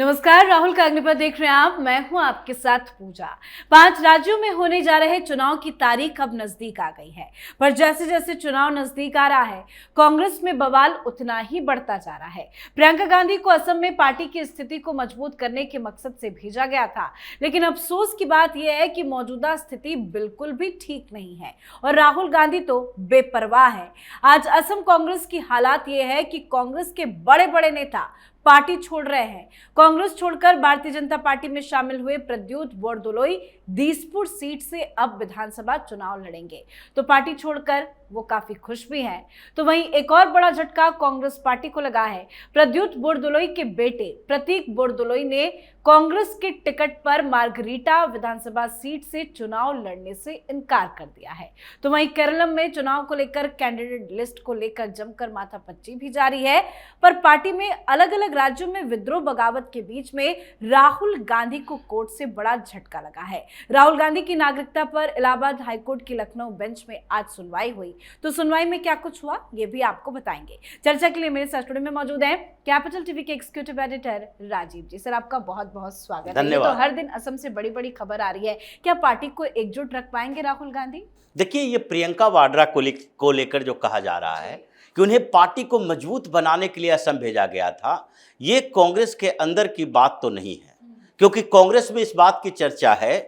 नमस्कार, राहुल का अग्निपथ देख रहे हैं आप। मैं हूं आपके साथ पूजा। 5 राज्यों में होने जा रहे चुनाव की तारीख अब नजदीक आ गई है, पर जैसे जैसे चुनाव नजदीक आ रहा है, कांग्रेस में बवाल उतना ही बढ़ता जा रहा है। प्रियंका गांधी को असम में पार्टी की स्थिति को मजबूत करने के मकसद से भेजा गया था, लेकिन अफसोस की बात यह है कि मौजूदा स्थिति बिल्कुल भी ठीक नहीं है और राहुल गांधी तो बेपरवाह है। आज असम कांग्रेस की हालात यह है कि कांग्रेस के बड़े बड़े नेता पार्टी छोड़ रहे हैं। कांग्रेस छोड़कर भारतीय जनता पार्टी में शामिल हुए प्रद्युत बोरदोलोई दीसपुर सीट से अब विधानसभा चुनाव लड़ेंगे, तो पार्टी छोड़कर वो काफी खुश भी हैं। तो वहीं एक और बड़ा झटका कांग्रेस पार्टी को लगा है। प्रद्युत बोरदोलोई के बेटे प्रतीक बोरदोलोई ने कांग्रेस के टिकट पर मार्गरीटा विधानसभा सीट से चुनाव लड़ने से इनकार कर दिया है। तो वहीं केरलम में चुनाव को लेकर कैंडिडेट लिस्ट को लेकर जमकर माथापच्ची भी जारी है, पर पार्टी में अलग अलग राज्यों में विद्रोह बगावत के बीच में राहुल गांधी को कोर्ट से बड़ा झटका लगा है। राहुल गांधी की नागरिकता पर इलाहाबाद हाईकोर्ट की लखनऊ बेंच में आज सुनवाई हुई, तो सुनवाई में क्या कुछ हुआ ये भी आपको बताएंगे। चर्चा के लिए मेरे साथ स्टूडियो में मौजूद हैं कैपिटल टीवी के एग्जीक्यूटिव एडिटर राजीव जी। सर, आपका बहुत बहुत स्वागत है। तो हर दिन असम से बड़ी बड़ी खबर आ रही है, क्या पार्टी को एकजुट रख पाएंगे राहुल गांधी? देखिए, ये प्रियंका वाड्रा को लेकर जो कहा जा रहा है कि उन्हें पार्टी को मजबूत बनाने के लिए असम भेजा गया था, ये कांग्रेस के अंदर की बात तो नहीं है, क्योंकि कांग्रेस में इस बात की चर्चा है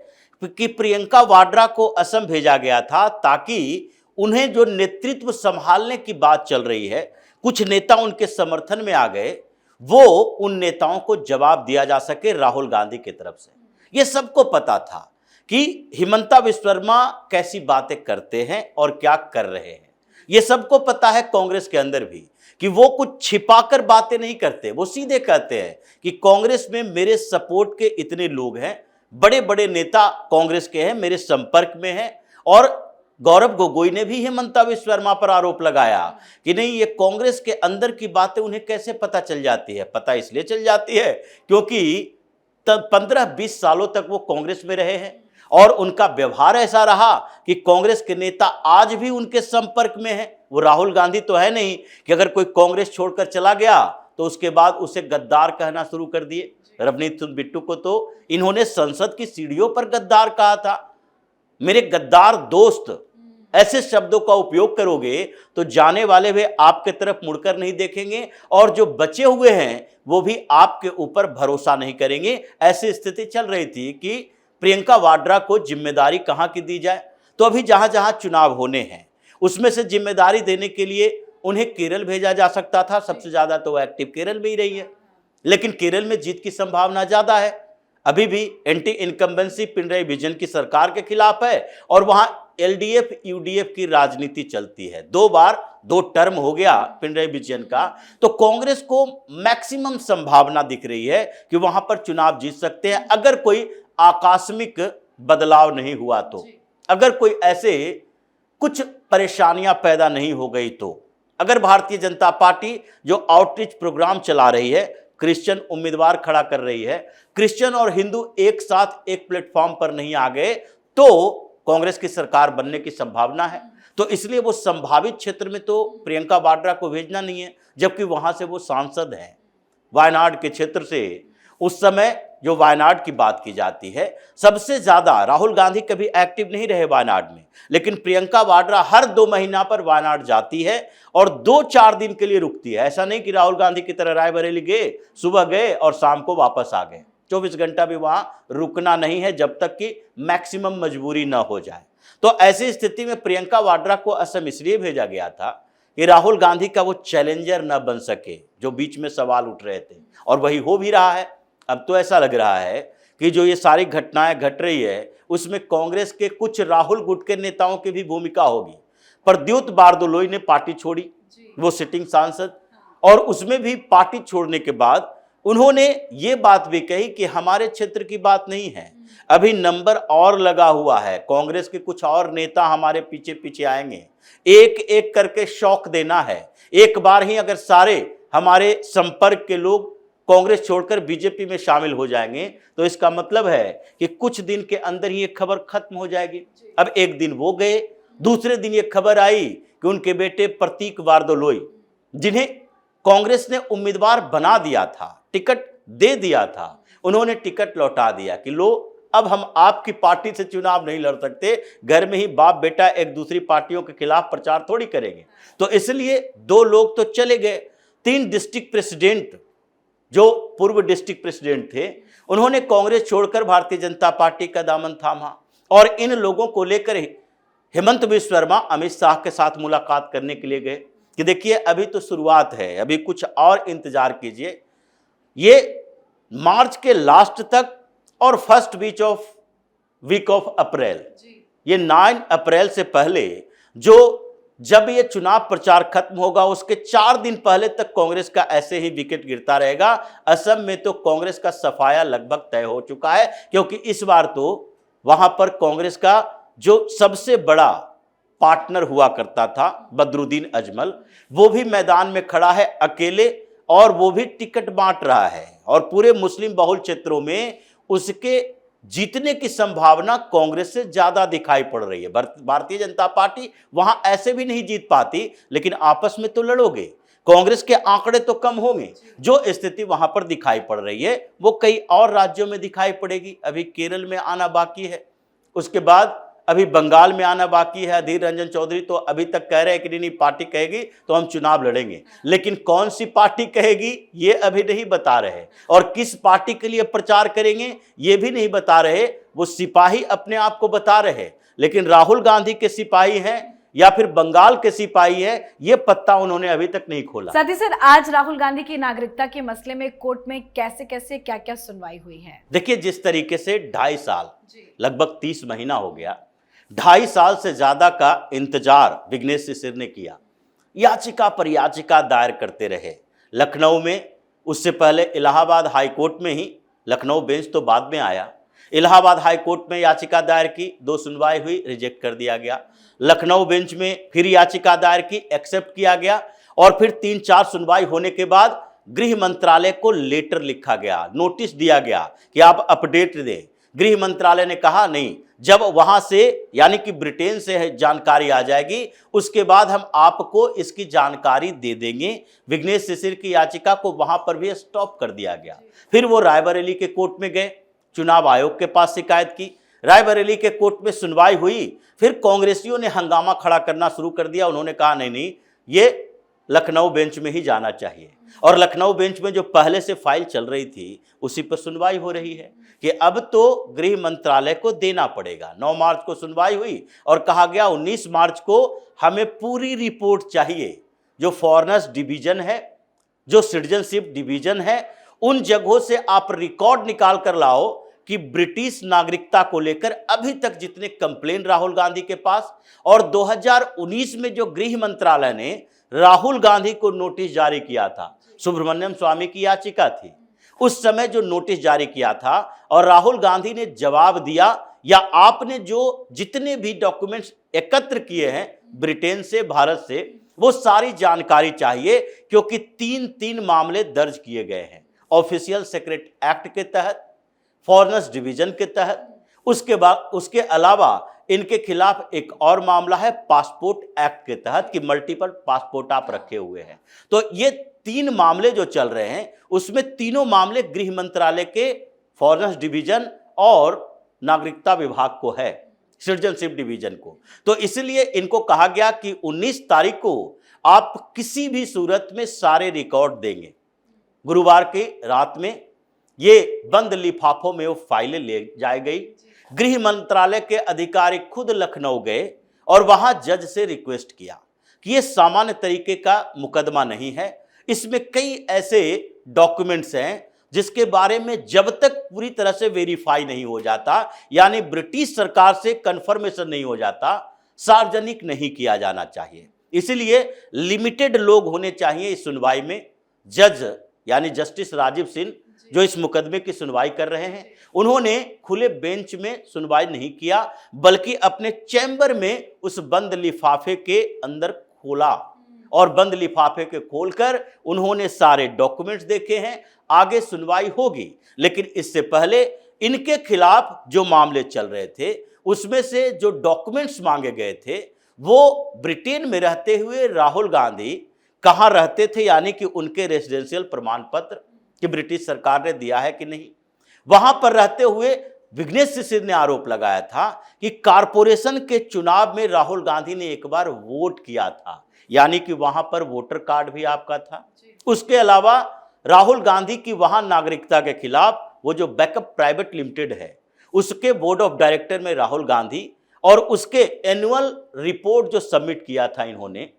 कि प्रियंका वाड्रा को असम भेजा गया था ताकि उन्हें जो नेतृत्व संभालने की बात चल रही है, कुछ नेता उनके समर्थन में आ गए, वो उन नेताओं को जवाब दिया जा सके राहुल गांधी की तरफ से। ये सबको पता था कि हिमंता विश्व शर्मा कैसी बातें करते हैं और क्या कर रहे हैं। ये सबको पता है कांग्रेस के अंदर भी कि वो कुछ छिपाकर बातें नहीं करते, वो सीधे कहते हैं कि कांग्रेस में मेरे सपोर्ट के इतने लोग हैं, बड़े बड़े नेता कांग्रेस के हैं, मेरे संपर्क में हैं। और गौरव गोगोई ने भी हिमंता विश्व शर्मा पर आरोप लगाया कि नहीं, ये कांग्रेस के अंदर की बातें उन्हें कैसे पता चल जाती है। पता इसलिए चल जाती है क्योंकि 15-20 सालों तक वो कांग्रेस में रहे हैं और उनका व्यवहार ऐसा रहा कि कांग्रेस के नेता आज भी उनके संपर्क में हैं। वो राहुल गांधी तो है नहीं कि अगर कोई कांग्रेस छोड़कर चला गया तो उसके बाद उसे गद्दार कहना शुरू कर दिए। रवनीत बिट्टू को तो इन्होंने संसद की सीढ़ियों पर गद्दार कहा था। मेरे गद्दार दोस्त, ऐसे शब्दों का उपयोग करोगे तो जाने वाले वे आपके तरफ मुड़कर नहीं देखेंगे और जो बचे हुए हैं वो भी आपके ऊपर भरोसा नहीं करेंगे। ऐसी स्थिति चल रही थी कि प्रियंका वाड्रा को जिम्मेदारी कहां की दी जाए। तो अभी जहां जहां चुनाव होने हैं उसमें से जिम्मेदारी देने के लिए उन्हें केरल भेजा जा सकता था। सबसे ज्यादा तो वो एक्टिव केरल में ही रही है, लेकिन केरल में जीत की संभावना ज्यादा है। अभी भी एंटी इनकम्बेंसी पिनराई विजयन की सरकार के खिलाफ है और वहां एलडीएफ यूडीएफ की राजनीति चलती है। 2 बार 2 टर्म हो गया पिनराई विजयन का, तो कांग्रेस को मैक्सिमम संभावना दिख रही है कि वहां पर चुनाव जीत सकते हैं, अगर कोई आकस्मिक बदलाव नहीं हुआ तो, अगर कोई ऐसे कुछ परेशानियां पैदा नहीं हो गई तो। अगर भारतीय जनता पार्टी जो आउटरीच प्रोग्राम चला रही है, क्रिश्चियन उम्मीदवार खड़ा कर रही है, क्रिश्चियन और हिंदू एक साथ एक प्लेटफॉर्म पर नहीं आ गए तो कांग्रेस की सरकार बनने की संभावना है। तो इसलिए वो संभावित क्षेत्र में तो प्रियंका वाड्रा को भेजना नहीं है, जबकि वहां से वो सांसद हैं वायनाड के क्षेत्र से। उस समय जो वायनाड की बात की जाती है, सबसे ज्यादा राहुल गांधी कभी एक्टिव नहीं रहे वायनाड में, लेकिन प्रियंका वाड्रा हर 2 महीना पर वायनाड जाती है और 2-4 दिन के लिए रुकती है। ऐसा नहीं कि राहुल गांधी की तरह रायबरेली गए, सुबह गए और शाम को वापस आ गए। 24 घंटा भी वहां रुकना नहीं है जब तक कि मैक्सिमम मजबूरी न हो जाए। तो ऐसी स्थिति में प्रियंका वाड्रा को असम इसलिए भेजा गया था कि राहुल गांधी का वो चैलेंजर न बन सके, जो बीच में सवाल उठ रहे थे, और वही हो भी रहा है। अब तो ऐसा लग रहा है कि जो ये सारी घटनाएं घट रही है उसमें कांग्रेस के कुछ राहुल गुट के नेताओं की भी भूमिका होगी। प्रद्युत बोरदोलोई ने पार्टी छोड़ी, वो सिटिंग सांसद, और उसमें भी पार्टी छोड़ने के बाद उन्होंने ये बात भी कही कि हमारे क्षेत्र की बात नहीं है, अभी नंबर और लगा हुआ है, कांग्रेस के कुछ और नेता हमारे पीछे पीछे आएंगे, एक एक करके शौक देना है। एक बार ही अगर सारे हमारे संपर्क के लोग कांग्रेस छोड़कर बीजेपी में शामिल हो जाएंगे तो इसका मतलब है कि कुछ दिन के अंदर ही ये खबर खत्म हो जाएगी। अब एक दिन वो गए, दूसरे दिन ये खबर आई कि उनके बेटे प्रतीक बोरदोलोई, जिन्हें कांग्रेस ने उम्मीदवार बना दिया था, टिकट दे दिया था, उन्होंने टिकट लौटा दिया कि लो अब हम आपकी पार्टी से चुनाव नहीं लड़ सकते, घर में ही बाप बेटा एक दूसरी पार्टियों के खिलाफ प्रचार थोड़ी करेंगे। तो इसलिए 2 लोग तो चले गए। 3 डिस्ट्रिक्ट प्रेसिडेंट जो पूर्व डिस्ट्रिक्ट प्रेसिडेंट थे, उन्होंने कांग्रेस छोड़कर भारतीय जनता पार्टी का दामन थामा और इन लोगों को लेकर हेमंत बिश्व शर्मा अमित शाह के साथ मुलाकात करने के लिए गए कि देखिए अभी तो शुरुआत है, अभी कुछ और इंतजार कीजिए। ये मार्च के लास्ट तक और फर्स्ट वीक ऑफ अप्रैल, ये 9 अप्रैल से पहले जब ये चुनाव प्रचार खत्म होगा उसके 4 दिन पहले तक कांग्रेस का ऐसे ही विकेट गिरता रहेगा। असम में तो कांग्रेस का सफाया लगभग तय हो चुका है, क्योंकि इस बार तो वहां पर कांग्रेस का जो सबसे बड़ा पार्टनर हुआ करता था बदरुद्दीन अजमल, वो भी मैदान में खड़ा है अकेले और वो भी टिकट बांट रहा है और पूरे मुस्लिम बहुल क्षेत्रों में उसके जीतने की संभावना कांग्रेस से ज्यादा दिखाई पड़ रही है। भारतीय जनता पार्टी वहां ऐसे भी नहीं जीत पाती, लेकिन आपस में तो लड़ोगे, कांग्रेस के आंकड़े तो कम होंगे। जो स्थिति वहां पर दिखाई पड़ रही है वो कई और राज्यों में दिखाई पड़ेगी। अभी केरल में आना बाकी है, उसके बाद अभी बंगाल में आना बाकी है। अधीर रंजन चौधरी तो अभी तक कह रहे हैं कि नहीं पार्टी कहेगी तो हम चुनाव लड़ेंगे, लेकिन कौन सी पार्टी कहेगी ये अभी नहीं बता रहे, और किस पार्टी के लिए प्रचार करेंगे ये भी नहीं बता रहे। वो सिपाही अपने आप को बता रहे, लेकिन राहुल गांधी के सिपाही हैं या फिर बंगाल के सिपाही है, ये पत्ता उन्होंने अभी तक नहीं खोला। साथ ही सर, आज राहुल गांधी की नागरिकता के मसले में कोर्ट में कैसे कैसे क्या क्या सुनवाई हुई है? देखिए, जिस तरीके से 2.5 साल लगभग 30 महीना हो गया, 2.5 साल से ज्यादा का इंतजार विघ्नेश शिशिर ने किया, याचिका पर याचिका दायर करते रहे लखनऊ में। उससे पहले इलाहाबाद हाई कोर्ट में ही, लखनऊ बेंच तो बाद में आया, इलाहाबाद हाई कोर्ट में याचिका दायर की, 2 सुनवाई हुई, रिजेक्ट कर दिया गया। लखनऊ बेंच में फिर याचिका दायर की, एक्सेप्ट किया गया, और फिर 3-4 सुनवाई होने के बाद गृह मंत्रालय को लेटर लिखा गया, नोटिस दिया गया कि आप अपडेट दें। गृह मंत्रालय ने कहा नहीं, जब वहां से यानी कि ब्रिटेन से जानकारी आ जाएगी उसके बाद हम आपको इसकी जानकारी दे देंगे। विघ्नेश शिशिर की याचिका को वहां पर भी स्टॉप कर दिया गया। फिर वो रायबरेली के कोर्ट में गए, चुनाव आयोग के पास शिकायत की, रायबरेली के कोर्ट में सुनवाई हुई। फिर कांग्रेसियों ने हंगामा खड़ा करना शुरू कर दिया, उन्होंने कहा नहीं, ये लखनऊ बेंच में ही जाना चाहिए, और लखनऊ बेंच में जो पहले से फाइल चल रही थी उसी पर सुनवाई हो रही है कि अब तो गृह मंत्रालय को देना पड़ेगा। 9 मार्च को सुनवाई हुई और कहा गया 19 मार्च को हमें पूरी रिपोर्ट चाहिए, जो फॉरेनर्स डिवीजन है, जो सिटीजनशिप डिवीजन है, उन जगहों से आप रिकॉर्ड निकाल कर लाओ कि ब्रिटिश नागरिकता को लेकर अभी तक जितने कंप्लेन राहुल गांधी के पास, और 2019 में जो गृह मंत्रालय ने राहुल गांधी को नोटिस जारी किया था, सुब्रमण्यम स्वामी की याचिका थी, उस समय जो नोटिस जारी किया था और राहुल गांधी ने जवाब दिया, या आपने जो जितने भी डॉक्यूमेंट्स एकत्र किए हैं ब्रिटेन से, भारत से, वो सारी जानकारी चाहिए, क्योंकि 3 मामले दर्ज किए गए हैं ऑफिशियल सेक्रेट एक्ट के तहत, फॉरेनर्स डिवीजन के तहत। उसके बाद उसके अलावा इनके खिलाफ एक और मामला है पासपोर्ट एक्ट के तहत कि मल्टीपल पासपोर्ट आप रखे हुए हैं। तो ये 3 मामले जो चल रहे हैं उसमें तीनों मामले गृह मंत्रालय के फॉरेनर्स डिवीजन और नागरिकता विभाग को है, सिटीजनशिप डिवीजन को। तो इसलिए इनको कहा गया कि 19 तारीख को आप किसी भी सूरत में सारे रिकॉर्ड देंगे। गुरुवार की रात में ये बंद लिफाफों में वो फाइलें ले जाई गई। गृह मंत्रालय के अधिकारी खुद लखनऊ गए और वहां जज से रिक्वेस्ट किया कि ये सामान्य तरीके का मुकदमा नहीं है, इसमें कई ऐसे डॉक्यूमेंट्स हैं जिसके बारे में जब तक पूरी तरह से वेरीफाई नहीं हो जाता, यानी ब्रिटिश सरकार से कंफर्मेशन नहीं हो जाता, सार्वजनिक नहीं किया जाना चाहिए। इसलिए लिमिटेड लोग होने चाहिए इस सुनवाई में। जज यानी जस्टिस राजीव सिंह जो इस मुकदमे की सुनवाई कर रहे हैं, उन्होंने खुले बेंच में सुनवाई नहीं किया, बल्कि अपने चैम्बर में उस बंद लिफाफे के अंदर खोला, और बंद लिफाफे के खोलकर उन्होंने सारे डॉक्यूमेंट्स देखे हैं। आगे सुनवाई होगी, लेकिन इससे पहले इनके खिलाफ जो मामले चल रहे थे उसमें से जो डॉक्यूमेंट्स मांगे गए थे वो ब्रिटेन में रहते हुए राहुल गांधी कहाँ रहते थे, यानी कि उनके रेजिडेंशियल प्रमाण पत्र, कि ब्रिटिश सरकार ने दिया है कि नहीं। वहां पर रहते हुए विघ्नेश शिशिर ने आरोप लगाया था कि कारपोरेशन के चुनाव में राहुल गांधी ने एक बार वोट किया था, यानी कि वहां पर वोटर कार्ड भी आपका था। उसके अलावा राहुल गांधी की वहां नागरिकता के खिलाफ वो जो बैकअप प्राइवेट लिमिटेड है उसके बोर्ड ऑफ डायरेक्टर में राहुल गांधी, और उसके एनुअल रिपोर्ट जो सबमिट किया था इन्होंने,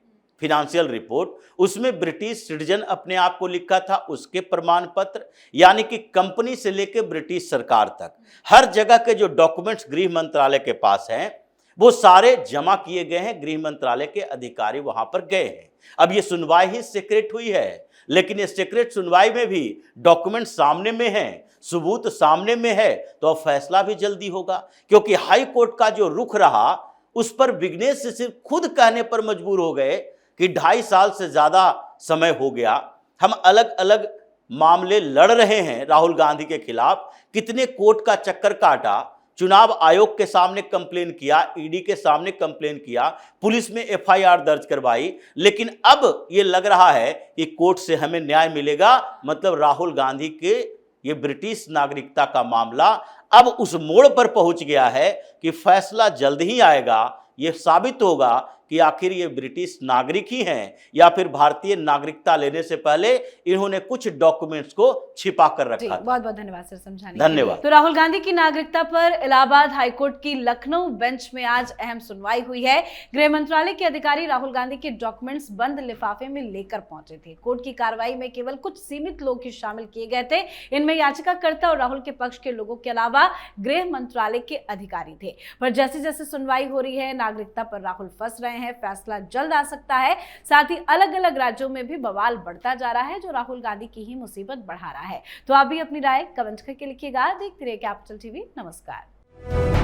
फिनेंशियल रिपोर्ट, उसमें ब्रिटिश सिटीजन अपने आप को लिखा था, उसके प्रमाण पत्र, यानी कि कंपनी से लेकर ब्रिटिश सरकार तक हर जगह के जो डॉक्यूमेंट्स गृह मंत्रालय के पास हैं वो सारे जमा किए गए हैं। गृह मंत्रालय के अधिकारी वहां पर गए हैं। अब ये सुनवाई ही सीक्रेट हुई है, लेकिन ये सीक्रेट सुनवाई में भी डॉक्यूमेंट सामने में है, सबूत सामने में है, तो अब फैसला भी जल्दी होगा। क्योंकि हाई कोर्ट का जो रुख रहा उस पर विघ्नेश शिशिर खुद कहने पर मजबूर हो गए कि 2.5 साल से ज्यादा समय हो गया, हम अलग अलग मामले लड़ रहे हैं राहुल गांधी के खिलाफ, कितने कोर्ट का चक्कर काटा, चुनाव आयोग के सामने कंप्लेन किया, ईडी के सामने कंप्लेन किया, पुलिस में एफआईआर दर्ज करवाई, लेकिन अब ये लग रहा है कि कोर्ट से हमें न्याय मिलेगा। मतलब राहुल गांधी के ये ब्रिटिश नागरिकता का मामला अब उस मोड़ पर पहुंच गया है कि फैसला जल्द ही आएगा। ये साबित होगा कि आखिर ये ब्रिटिश नागरिक ही हैं या फिर भारतीय नागरिकता लेने से पहले इन्होंने कुछ डॉक्यूमेंट्स को छिपा कर रखा था। बहुत बहुत धन्यवाद सर समझाने के लिए। धन्यवाद। तो राहुल गांधी की नागरिकता पर इलाहाबाद हाईकोर्ट की लखनऊ बेंच में आज अहम सुनवाई हुई है। गृह मंत्रालय के अधिकारी राहुल गांधी के डॉक्यूमेंट्स बंद लिफाफे में लेकर पहुंचे थे। कोर्ट की कार्रवाई में केवल कुछ सीमित लोग ही शामिल किए गए थे। इनमें याचिकाकर्ता और राहुल के पक्ष के लोगों के अलावा गृह मंत्रालय के अधिकारी थे। पर जैसे जैसे सुनवाई हो रही है, नागरिकता पर राहुल फंस रहे हैं, फैसला जल्द आ सकता है। साथ ही अलग अलग राज्यों में भी बवाल बढ़ता जा रहा है जो राहुल गांधी की ही मुसीबत बढ़ा रहा है। तो आप भी अपनी राय कमेंट करके लिखिएगा। देखते रहिए कैपिटल टीवी। नमस्कार।